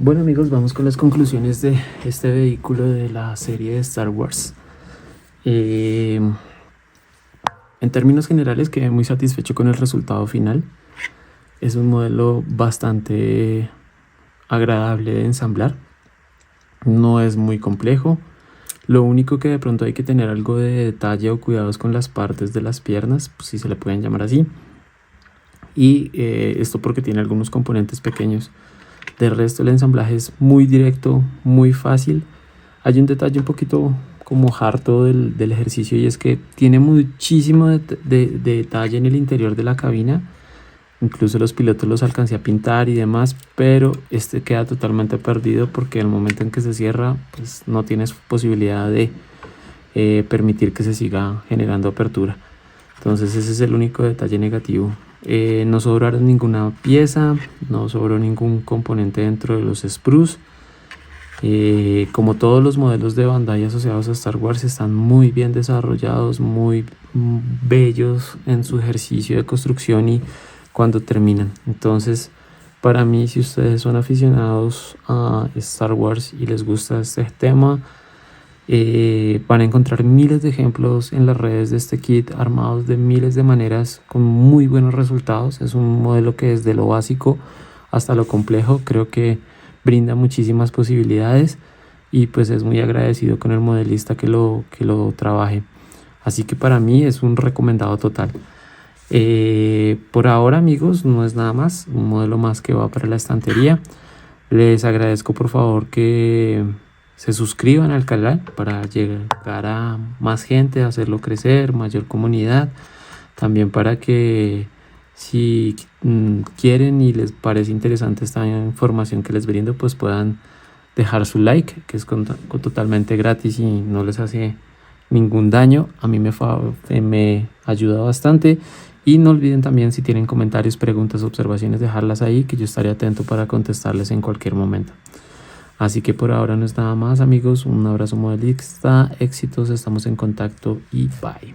Bueno amigos, vamos con las conclusiones de este vehículo de la serie de Star Wars. En términos generales quedé muy satisfecho con el resultado final. Es un modelo bastante agradable de ensamblar. No es muy complejo. Lo único que de pronto hay que tener algo de detalle o cuidados con las partes de las piernas, pues si se le pueden llamar así. Y esto porque tiene algunos componentes pequeños. De resto el ensamblaje es muy directo, muy fácil. Hay un detalle un poquito como harto del ejercicio, y es que tiene muchísimo de detalle en el interior de la cabina. Incluso los pilotos los alcancé a pintar y demás, pero este queda totalmente perdido porque al momento en que se cierra, pues no tienes posibilidad de permitir que se siga generando apertura. Entonces ese es el único detalle negativo. No sobraron ninguna pieza, no sobró ningún componente dentro de los sprues. Como todos los modelos de Bandai asociados a Star Wars, están muy bien desarrollados, muy bellos en su ejercicio de construcción y cuando terminan. Entonces, para mí, si ustedes son aficionados a Star Wars y les gusta este tema, van a encontrar miles de ejemplos en las redes de este kit armados de miles de maneras con muy buenos resultados. Es un modelo que desde lo básico hasta lo complejo creo que brinda muchísimas posibilidades, y pues es muy agradecido con el modelista que lo trabaje. Así que para mí es un recomendado total. Por ahora amigos, no es nada más, un modelo más que va para la estantería. Les agradezco por favor que se suscriban al canal para llegar a más gente, hacerlo crecer, mayor comunidad. También para que si quieren y les parece interesante esta información que les brindo, pues puedan dejar su like, que es totalmente gratis y no les hace ningún daño. A mí me ayuda bastante. Y no olviden también, si tienen comentarios, preguntas, observaciones, dejarlas ahí, que yo estaré atento para contestarles en cualquier momento. Así que por ahora no es nada más amigos, un abrazo modelista, éxitos, estamos en contacto y bye.